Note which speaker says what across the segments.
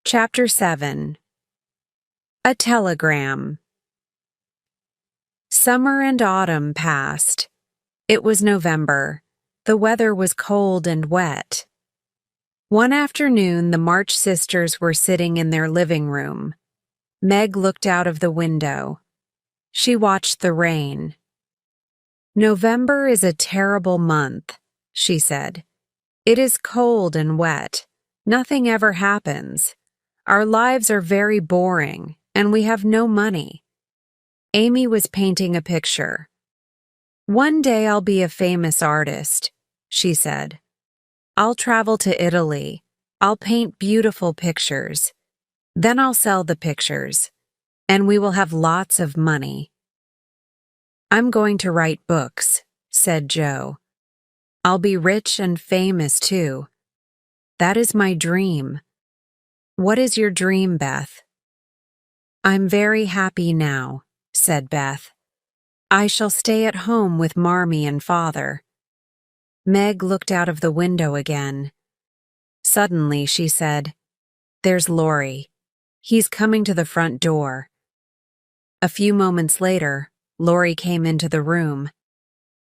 Speaker 1: Chapter 7. A Telegram. Summer and autumn passed. It was November. The weather was cold and wet. One afternoon, the March sisters were sitting in their living room. Meg looked out of the window. She watched the rain. "November is a terrible month," she said. "It is cold and wet. Nothing ever happens. Our lives are very boring, and we have no money." Amy was painting a picture. "One day I'll be a famous artist," she said. "I'll travel to Italy. I'll paint beautiful pictures. Then I'll sell the pictures, and we will have lots of money." "I'm going to write books," said Joe. "I'll be rich and famous too. That is my dream." "What is your dream, Beth?" "I'm very happy now," said Beth. "I shall stay at home with Marmee and Father." Meg looked out of the window again. Suddenly she said, "There's Laurie. He's coming to the front door." A few moments later, Laurie came into the room.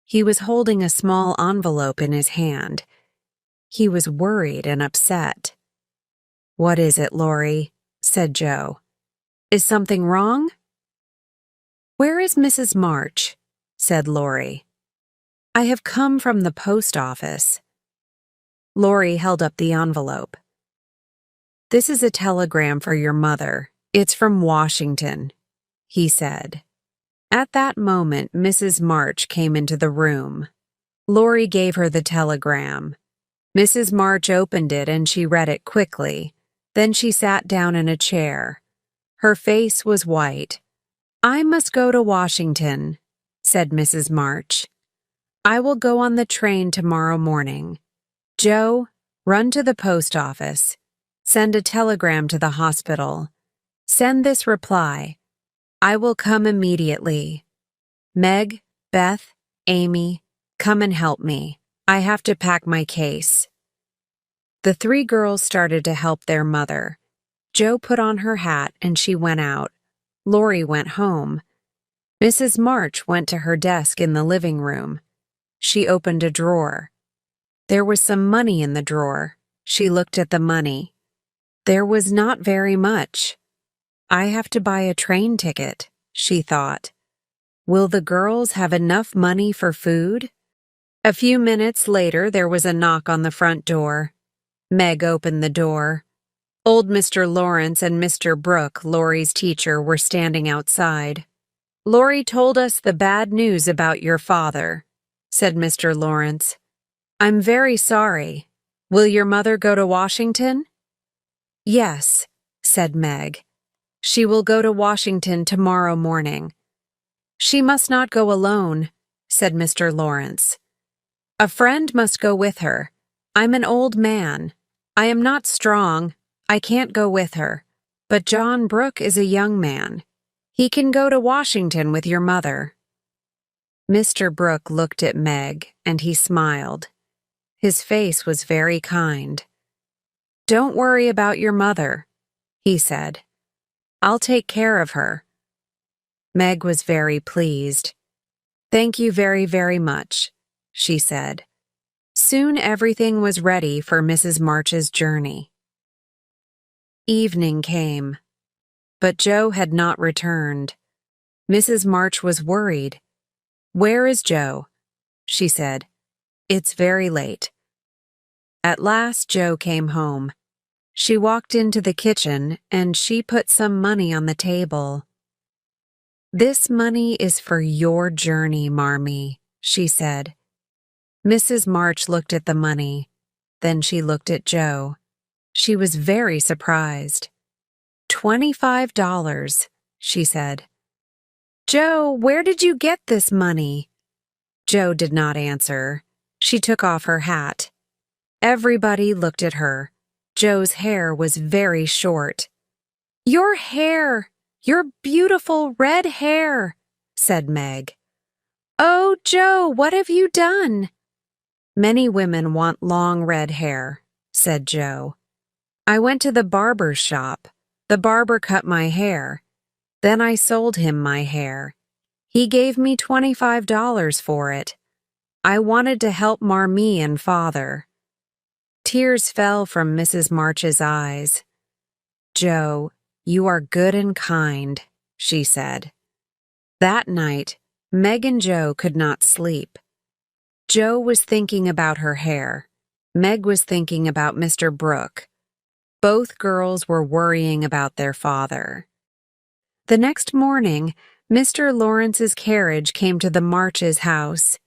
Speaker 1: He was holding a small envelope in his hand. He was worried and upset. "What is it, Laurie?" said Joe. "Is something wrong?" "Where is Mrs. March?" said Laurie. "I have come from the post office." Laurie held up the envelope. "This is a telegram for your mother. It's from Washington," he said. At that moment, Mrs. March came into the room. Laurie gave her the telegram. Mrs. March opened it and she read it quickly. Then she sat down in a chair. Her face was white. "I must go to Washington," said Mrs. March. "I will go on the train tomorrow morning. Joe, run to the post office. Send a telegram to the hospital. Send this reply: I will come immediately. Meg, Beth, Amy, come and help me. I have to pack my case." The three girls started to help their mother. Joe put on her hat and she went out. Laurie went home. Mrs. March went to her desk in the living room. She opened a drawer. There was some money in the drawer. She looked at the money. There was not very much. "I have to buy a train ticket," she thought. "Will the girls have enough money for food?" A few minutes later, there was a knock on the front door. Meg opened the door. Old Mr. Lawrence and Mr. Brooke, Laurie's teacher, were standing outside. "Laurie told us the bad news about your father," said Mr. Lawrence. "I'm very sorry. Will your mother go to Washington?" "Yes," said Meg. "She will go to Washington tomorrow morning." "She must not go alone," said Mr. Lawrence. "A friend must go with her. I'm an old man. I am not strong. I can't go with her. But John Brooke is a young man. He can go to Washington with your mother." Mr. Brooke looked at Meg, and he smiled. His face was very kind. "Don't worry about your mother," he said. "I'll take care of her." Meg was very pleased. "Thank you very, very much," she said. Soon everything was ready for Mrs. March's journey. Evening came, but Joe had not returned. Mrs. March was worried. "Where is Joe?" she said. "It's very late." At last Joe came home. She walked into the kitchen and she put some money on the table. "This money is for your journey, Marmee," she said. Mrs. March looked at the money. Then she looked at Joe. She was very surprised. $25, she said. "Joe, where did you get this money?" Joe did not answer. She took off her hat. Everybody looked at her. Joe's hair was very short. "Your hair! Your beautiful red hair!" said Meg. "Oh, Joe, what have you done?" "Many women want long red hair," said Joe. I went to the barber's shop. The barber cut my hair. Then I sold him my hair. He gave me $25 for it. I wanted to help Marmee and Father." Tears fell from Mrs. March's eyes. "Joe, you are good and kind," she said. That night, Meg and Joe could not sleep. Joe was thinking about her hair. Meg was thinking about Mr. Brooke. Both girls were worrying about their father. The next morning, Mr. Lawrence's carriage came to the Marches' house.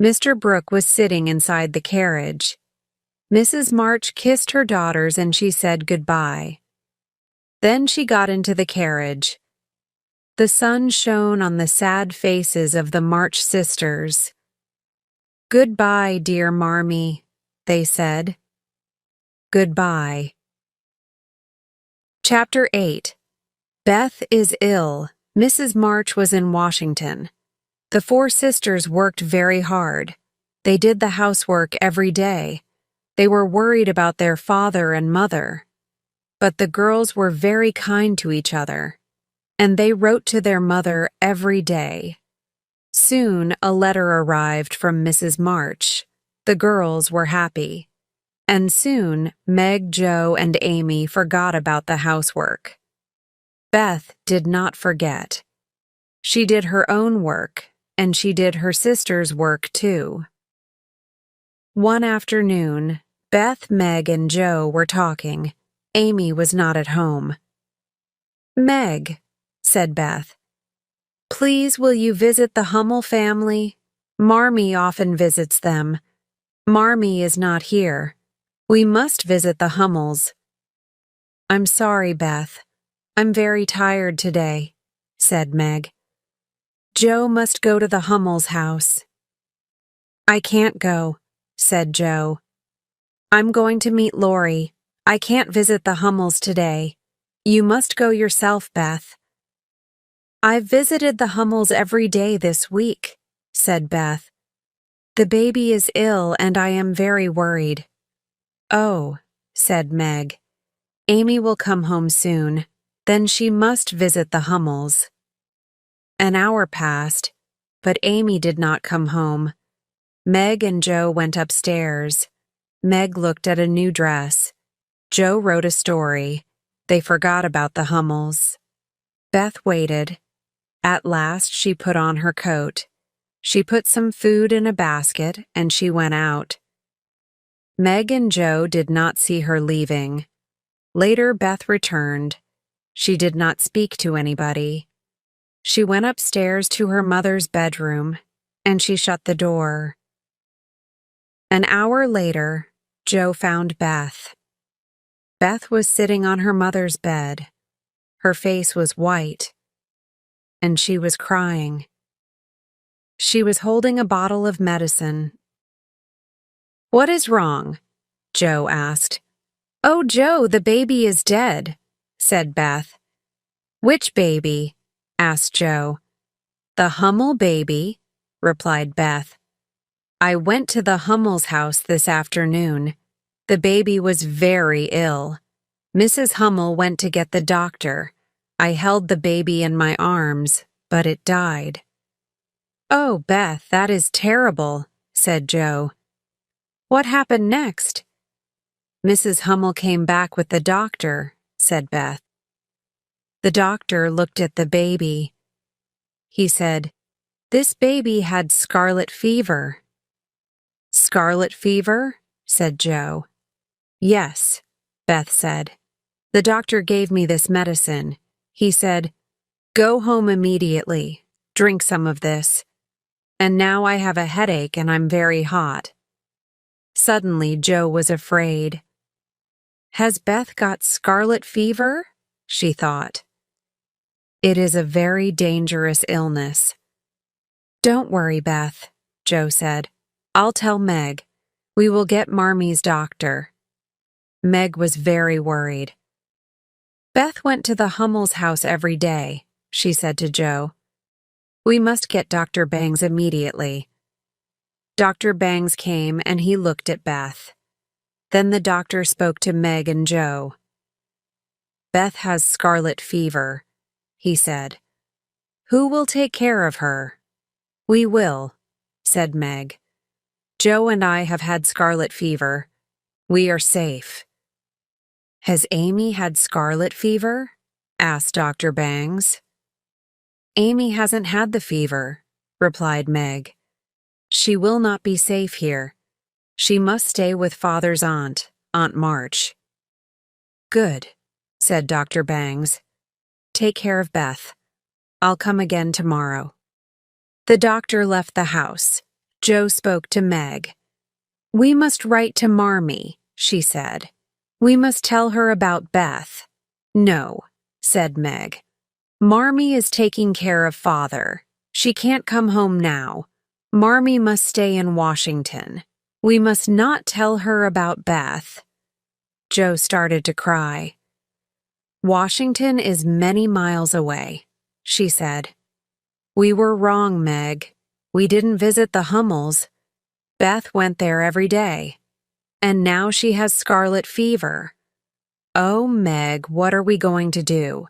Speaker 1: Mr. Brooke was sitting inside the carriage. Mrs. March kissed her daughters and she said goodbye. Then she got into the carriage. The sun shone on the sad faces of the March sisters. "Goodbye, dear Marmee," they said. "Goodbye." Chapter 8. Beth is ill. Mrs. March was in Washington. The 4 sisters worked very hard. They did the housework every day. They were worried about their father and mother. But the girls were very kind to each other, and they wrote to their mother every day. Soon a letter arrived from Mrs. March. The girls were happy. And soon Meg, Joe, and Amy forgot about the housework. Beth did not forget. She did her own work, and she did her sister's work too. One afternoon, Beth, Meg, and Joe were talking. Amy was not at home. "Meg," said Beth, "please will you visit the Hummel family? Marmee often visits them. Marmee is not here. We must visit the Hummels." "I'm sorry, Beth. I'm very tired today," said Meg. "Joe must go to the Hummels' house." "I can't go," said Joe. "I'm going to meet Lori. I can't visit the Hummels today. You must go yourself, Beth." "I've visited the Hummels every day this week," said Beth. "The baby is ill and I am very worried." "Oh," said Meg. "Amy will come home soon. Then she must visit the Hummels." An hour passed, but Amy did not come home. Meg and Joe went upstairs. Meg looked at a new dress. Joe wrote a story. They forgot about the Hummels. Beth waited. At last she put on her coat. She put some food in a basket and she went out. Meg and Joe did not see her leaving. Later Beth returned. She did not speak to anybody. She went upstairs to her mother's bedroom, and she shut the door. An hour later, Joe found Beth. Beth was sitting on her mother's bed. Her face was white, and she was crying. She was holding a bottle of medicine. "What is wrong?" Joe asked. "Oh, Joe, the baby is dead," said Beth. "Which baby?" asked Joe. "The Hummel baby," replied Beth. "I went to the Hummel's house this afternoon. The baby was very ill. Mrs. Hummel went to get the doctor. I held the baby in my arms, but it died." "Oh, Beth, that is terrible," said Joe. "What happened next?" "Mrs. Hummel came back with the doctor," said Beth. The doctor looked at the baby. He said, "This baby had scarlet fever." "Scarlet fever?" said Joe. "Yes," Beth said. "The doctor gave me this medicine. He said, 'Go home immediately. Drink some of this.' And now I have a headache and I'm very hot." Suddenly, Joe was afraid. "Has Beth got scarlet fever?" she thought. "It is a very dangerous illness." "Don't worry, Beth," Joe said. "I'll tell Meg. We will get Marmee's doctor." Meg was very worried. "Beth went to the Hummel's house every day," she said to Joe. "We must get Dr. Bangs immediately." Dr. Bangs came and he looked at Beth. Then the doctor spoke to Meg and Joe. Beth has scarlet fever, he said. Who will take care of her? We will, said Meg. Joe and I have had scarlet fever. We are safe. Has Amy had scarlet fever? Asked Dr. Bangs. Amy hasn't had the fever, replied Meg. She will not be safe here. She must stay with Father's aunt, Aunt March. Good, said Dr. Bangs. Take care of Beth. I'll come again tomorrow. The doctor left the house. Joe spoke to Meg. We must write to Marmee, she said. We must tell her about Beth. No, said Meg. Marmee is taking care of Father. She can't come home now. Marmee must stay in Washington. We must not tell her about Beth. Joe started to cry. Washington is many miles away, she said. We were wrong, Meg. We didn't visit the Hummels. Beth went there every day. And now she has scarlet fever. Oh, Meg, what are we going to do?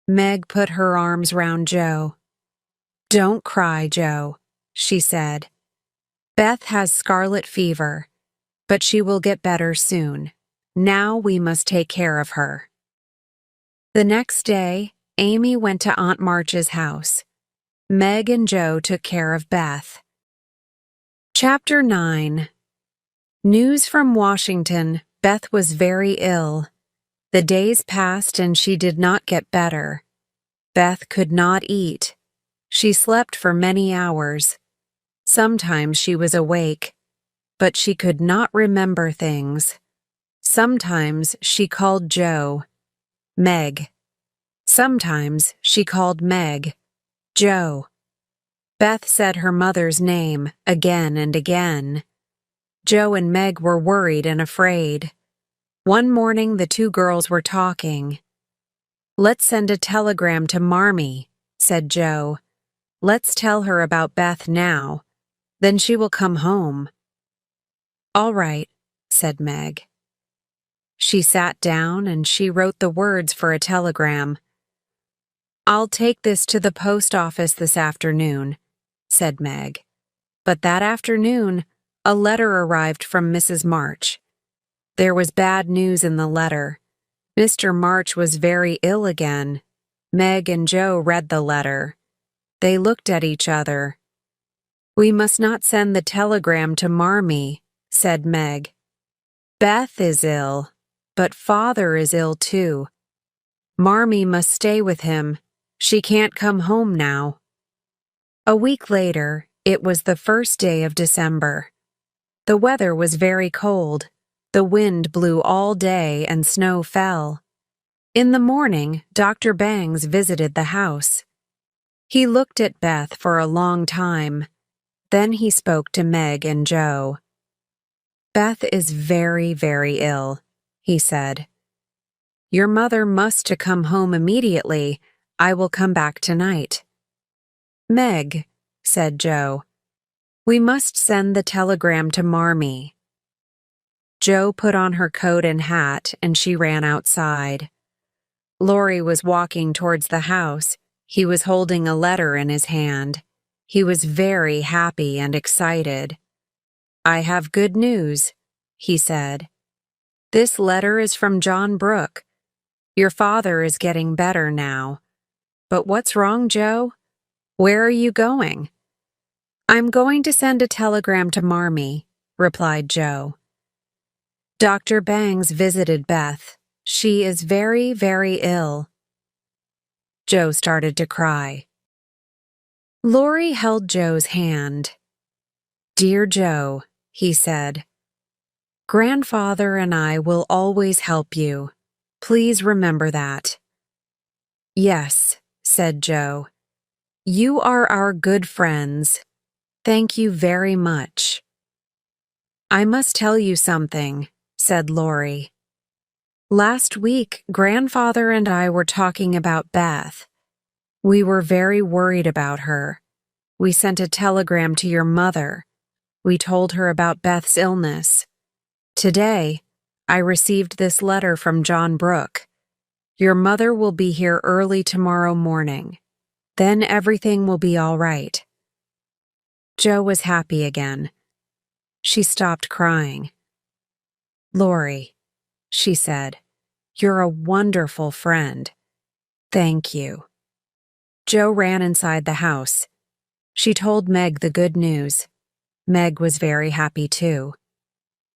Speaker 1: Meg put her arms round Joe. Don't cry, Joe, she said. Beth has scarlet fever, but she will get better soon. Now we must take care of her. The next day, Amy went to Aunt March's house. Meg and Joe took care of Beth. Chapter 9. News from Washington. Beth was very ill. The days passed and she did not get better. Beth could not eat. She slept for many hours. Sometimes she was awake, but she could not remember things. Sometimes she called Joe, Meg. Sometimes she called Meg, Joe. Beth said her mother's name again and again. Joe and Meg were worried and afraid. One morning the two girls were talking. Let's send a telegram to Marmee, said Joe. Let's tell her about Beth now. Then she will come home. All right, said Meg. She sat down and she wrote the words for a telegram. I'll take this to the post office this afternoon, said Meg. But that afternoon, a letter arrived from Mrs. March. There was bad news in the letter. Mr. March was very ill again. Meg and Joe read the letter. They looked at each other. We must not send the telegram to Marmee, said Meg. Beth is ill, but Father is ill too. Marmee must stay with him. She can't come home now. A week later, it was the first day of December. The weather was very cold. The wind blew all day and snow fell. In the morning, Dr. Bangs visited the house. He looked at Beth for a long time. Then he spoke to Meg and Joe. Beth is very, very ill, he said. Your mother must come home immediately. I will come back tonight. Meg, said Joe, we must send the telegram to Marmee. Joe put on her coat and hat and she ran outside. Laurie was walking towards the house. He was holding a letter in his hand. He was very happy and excited. I have good news, he said. This letter is from John Brooke. Your father is getting better now. But what's wrong, Joe? Where are you going? I'm going to send a telegram to Marmee, replied Joe. Dr. Bangs visited Beth. She is very, very ill. Joe started to cry. Laurie held Joe's hand. Dear Joe, he said, Grandfather and I will always help you. Please remember that. Yes, said Joe. You are our good friends. Thank you very much. I must tell you something, said Laurie. Last week, Grandfather and I were talking about Beth. We were very worried about her. We sent a telegram to your mother. We told her about Beth's illness. Today, I received this letter from John Brooke. Your mother will be here early tomorrow morning. Then everything will be all right." Jo was happy again. She stopped crying. "Lori," she said, "you're a wonderful friend. Thank you." Jo ran inside the house. She told Meg the good news. Meg was very happy too.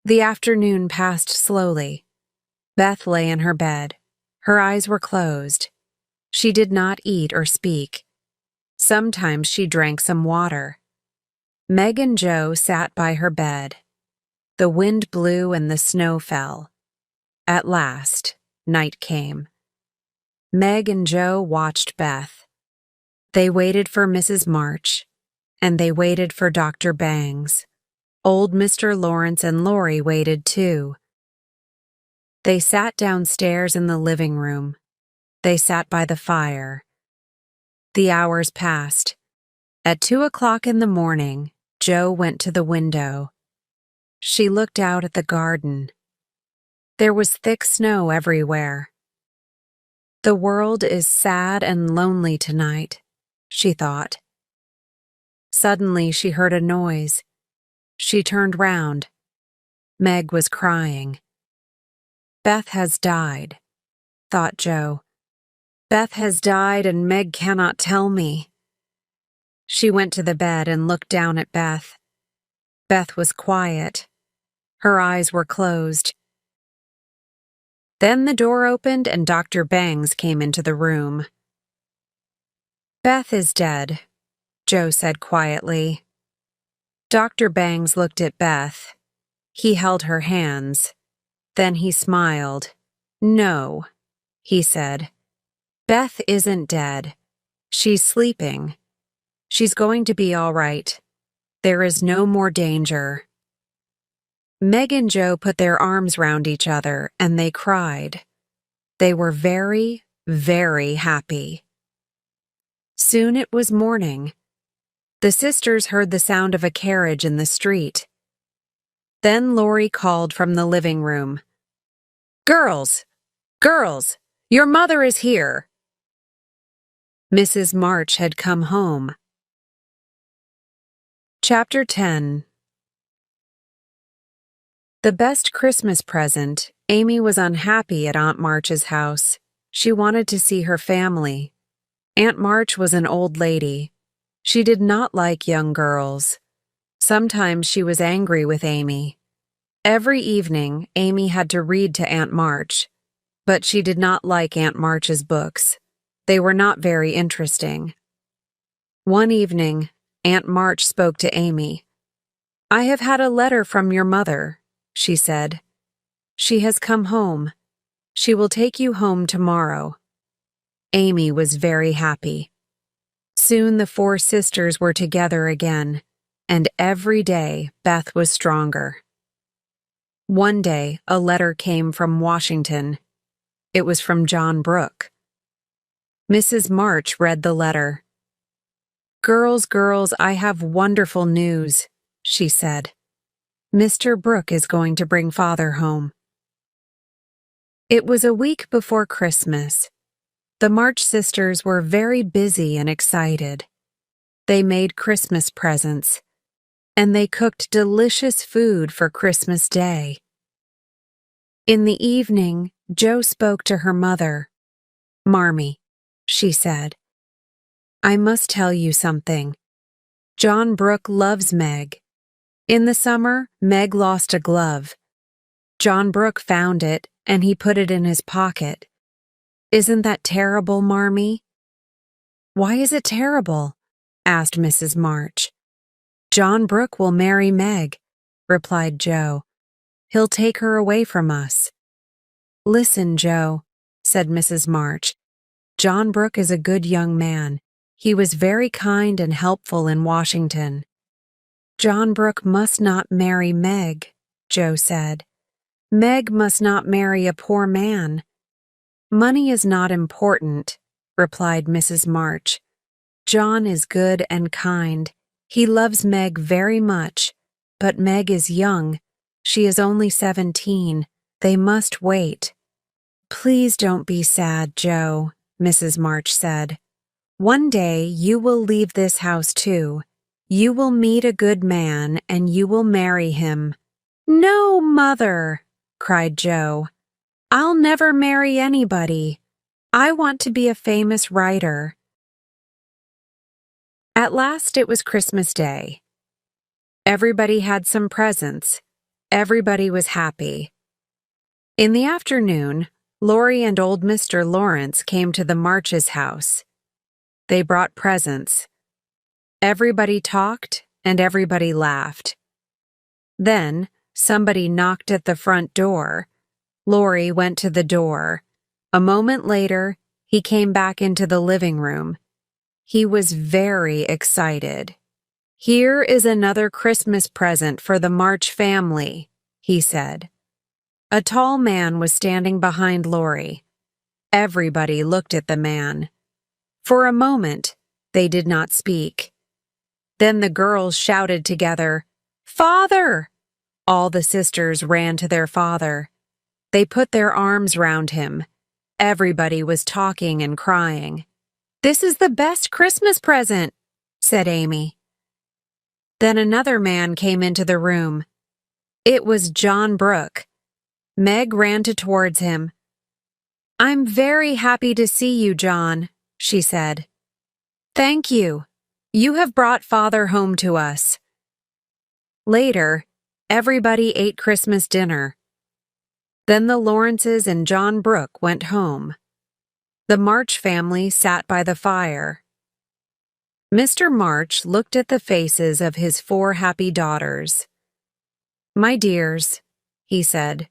Speaker 1: The afternoon passed slowly. Beth lay in her bed. Her eyes were closed. She did not eat or speak. Sometimes she drank some water. Meg and Jo sat by her bed. The wind blew and the snow fell. At last, night came. Meg and Jo watched Beth. They waited for Mrs. March, and they waited for Dr. Bangs. Old Mr. Lawrence and Lori waited too. They sat downstairs in the living room. They sat by the fire. The hours passed. At 2 o'clock in the morning, Jo went to the window. She looked out at the garden. There was thick snow everywhere. The world is sad and lonely tonight, she thought. Suddenly she heard a noise. She turned round. Meg was crying. Beth has died, thought Jo. Beth has died and Meg cannot tell me. She went to the bed and looked down at Beth. Beth was quiet. Her eyes were closed. Then the door opened and Dr. Bangs came into the room. "Beth is dead," Jo said quietly. Dr. Bangs looked at Beth. He held her hands. Then he smiled. "No," he said. "Beth isn't dead. She's sleeping. She's going to be all right. There is no more danger." Meg and Jo put their arms round each other and they cried. They were very, very happy. Soon it was morning. The sisters heard the sound of a carriage in the street. Then Lori called from the living room. "Girls! Girls! Your mother is here!" Mrs. March had come home. Chapter 10. The best Christmas present. Amy was unhappy at Aunt March's house. She wanted to see her family. Aunt March was an old lady. She did not like young girls. Sometimes she was angry with Amy. Every evening, Amy had to read to Aunt March, but she did not like Aunt March's books. They were not very interesting. One evening, Aunt March spoke to Amy. "I have had a letter from your mother," she said. "She has come home. She will take you home tomorrow." Amy was very happy. Soon the four sisters were together again, and every day Beth was stronger. One day, a letter came from Washington. It was from John Brooke. Mrs. March read the letter. "Girls, girls, I have wonderful news," she said. "Mr. Brooke is going to bring Father home." It was a week before Christmas. The March sisters were very busy and excited. They made Christmas presents, and they cooked delicious food for Christmas Day. In the evening, Jo spoke to her mother. "Marmee," she said, "I must tell you something. John Brooke loves Meg. In the summer, Meg lost a glove. John Brooke found it, and he put it in his pocket. Isn't that terrible, Marmee?" "Why is it terrible?" asked Mrs. March. "John Brooke will marry Meg," replied Jo. "He'll take her away from us." "Listen, Jo," said Mrs. March. "John Brooke is a good young man. He was very kind and helpful in Washington." "John Brooke must not marry Meg," Jo said. "Meg must not marry a poor man." "Money is not important," replied Mrs. March. "John is good and kind. He loves Meg very much, but Meg is young. She is only 17. They must wait." Please don't be sad, Joe, Mrs. March said. One day you will leave this house too. You will meet a good man and you will marry him. No, Mother, cried Joe. I'll never marry anybody. I want to be a famous writer. At last it was Christmas Day. Everybody had some presents. Everybody was happy. In the afternoon, Laurie and old Mr. Lawrence came to the Marches' house. They brought presents. Everybody talked and everybody laughed. Then somebody knocked at the front door. Laurie went to the door. A moment later, he came back into the living room. He was very excited. Here is another Christmas present for the March family, he said. A tall man was standing behind Laurie. Everybody looked at the man. For a moment, they did not speak. Then the girls shouted together, "Father!" All the sisters ran to their father. They put their arms round him. Everybody was talking and crying. "This is the best Christmas present," said Amy. Then another man came into the room. It was John Brooke. Meg ran towards him. "I'm very happy to see you, John," she said. "Thank you. You have brought Father home to us." Later, everybody ate Christmas dinner. Then the Lawrences and John Brooke went home. The March family sat by the fire. Mr. March looked at the faces of his 4 happy daughters. "My dears," he said,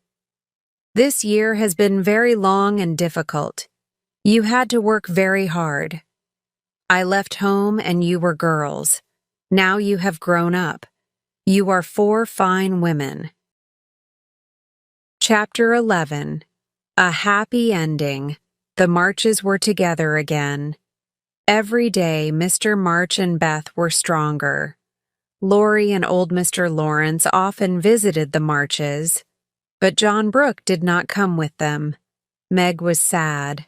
Speaker 1: "this year has been very long and difficult. You had to work very hard. I left home and you were girls. Now you have grown up. You are 4 fine women." Chapter 11. A Happy Ending. The Marches were together again. Every day, Mr. March and Beth were stronger. Laurie and old Mr. Lawrence often visited the Marches, but John Brooke did not come with them. Meg was sad.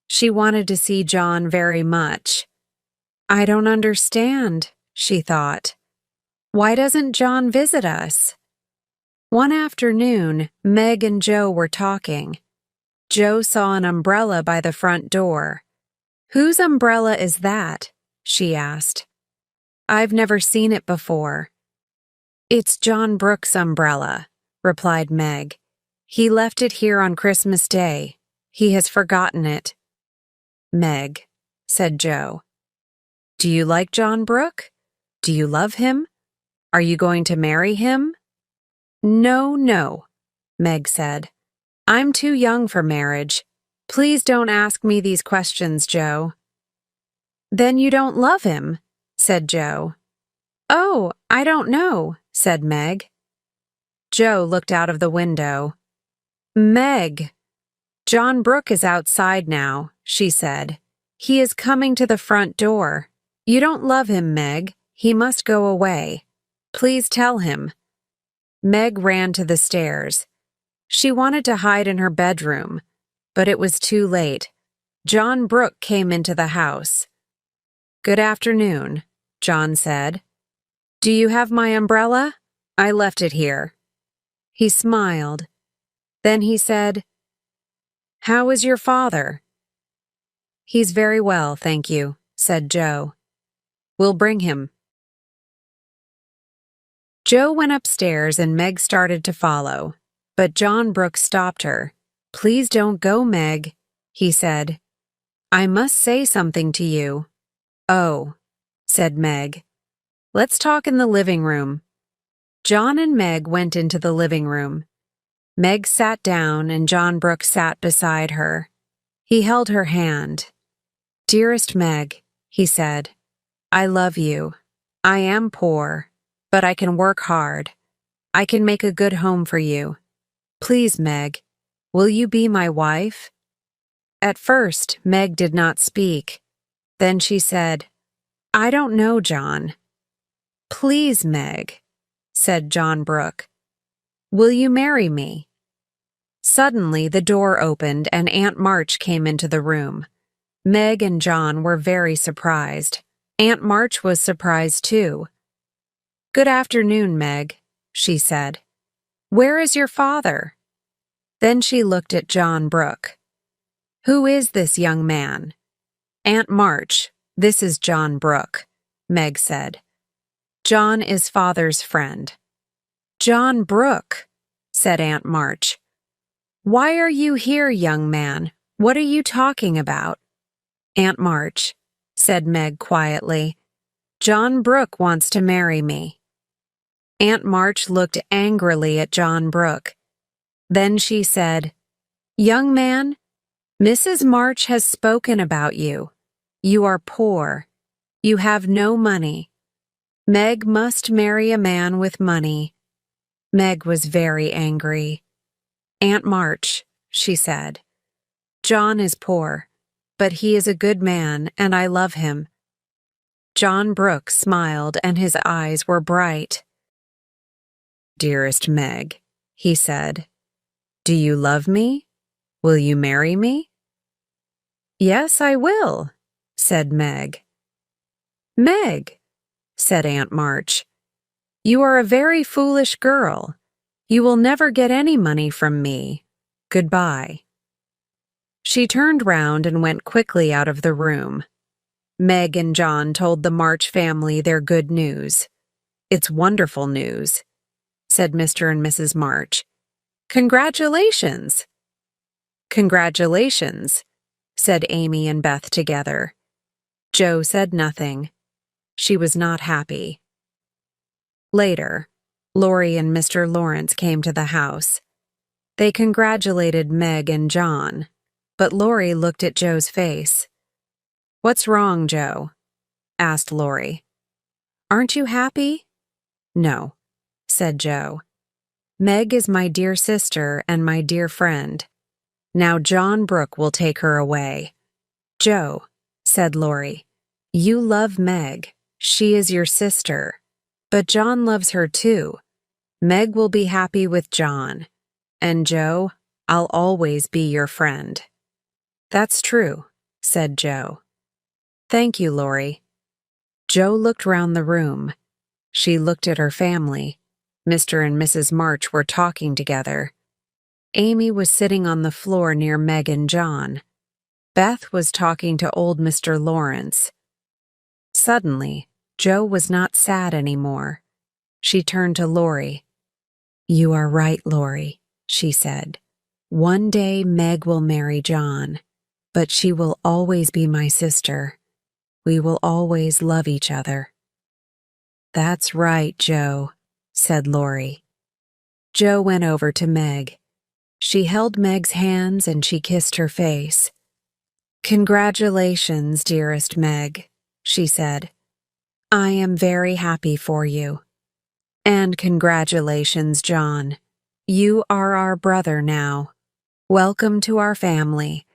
Speaker 1: She wanted to see John very much. "I don't understand," she thought. "Why doesn't John visit us?" One afternoon, Meg and Joe were talking. Joe saw an umbrella by the front door. "Whose umbrella is that?" she asked. "I've never seen it before." "It's John Brooke's umbrella," replied Meg. "He left it here on Christmas Day. He has forgotten it." "Meg," said Joe, "do you like John Brooke? Do you love him? Are you going to marry him?" "No, no," Meg said. "I'm too young for marriage. Please don't ask me these questions, Joe." "Then you don't love him," said Joe. "Oh, I don't know," said Meg. Joe looked out of the window. "Meg, John Brooke is outside now," she said. "He is coming to the front door. You don't love him, Meg. He must go away. Please tell him." Meg ran to the stairs. She wanted to hide in her bedroom, but it was too late. John Brooke came into the house. "Good afternoon," John said. "Do you have my umbrella? I left it here." He smiled. Then he said, "How is your father?" "He's very well, thank you," said Joe. "We'll bring him." Joe went upstairs and Meg started to follow, but John Brooke stopped her. "Please don't go, Meg," he said. "I must say something to you." "Oh," said Meg. "Let's talk in the living room." John and Meg went into the living room. Meg sat down and John Brooke sat beside her. He held her hand. "Dearest Meg," he said, "I love you. I am poor, but I can work hard. I can make a good home for you. Please, Meg, will you be my wife?" At first, Meg did not speak. Then she said, "I don't know, John." "Please, Meg," said John Brooke. "Will you marry me?" Suddenly, the door opened and Aunt March came into the room. Meg and John were very surprised. Aunt March was surprised too. "Good afternoon, Meg," she said. "Where is your father?" Then she looked at John Brooke. "Who is this young man?" "Aunt March, this is John Brooke," Meg said. "John is father's friend." "John Brooke," said Aunt March. "Why are you here, young man? What are you talking about?" "Aunt March," said Meg quietly, "John Brooke wants to marry me." Aunt March looked angrily at John Brooke. Then she said, "Young man, Mrs. March has spoken about you. You are poor. You have no money. Meg must marry a man with money." Meg was very angry. "Aunt March," she said, "John is poor, but he is a good man and I love him." John Brooke smiled and his eyes were bright. "Dearest Meg," he said, "do you love me? Will you marry me?" "Yes, I will," said Meg. "Meg," said Aunt March, "you are a very foolish girl. You will never get any money from me. Goodbye." She turned round and went quickly out of the room. Meg and John told the March family their good news. "It's wonderful news," said Mr. and Mrs. March. "Congratulations!" "Congratulations," said Amy and Beth together. Jo said nothing. She was not happy. Later, Laurie and Mr. Lawrence came to the house. They congratulated Meg and John, but Laurie looked at Jo's face. "What's wrong, Jo?" asked Laurie. "Aren't you happy?" "No," said Jo. "Meg is my dear sister and my dear friend. Now John Brooke will take her away." "Jo," said Laurie, "you love Meg. She is your sister. But John loves her too. Meg will be happy with John. And Jo, I'll always be your friend." "That's true," said Jo. "Thank you, Laurie." Jo looked round the room. She looked at her family. Mr. and Mrs. March were talking together. Amy was sitting on the floor near Meg and John. Beth was talking to old Mr. Lawrence. Suddenly, Jo was not sad anymore. She turned to Laurie. "You are right, Laurie," she said. "One day Meg will marry John, but she will always be my sister. We will always love each other." "That's right, Jo," said Laurie. Jo went over to Meg. She held Meg's hands and she kissed her face. "Congratulations, dearest Meg," she said. "I am very happy for you. And congratulations, John. You are our brother now. Welcome to our family.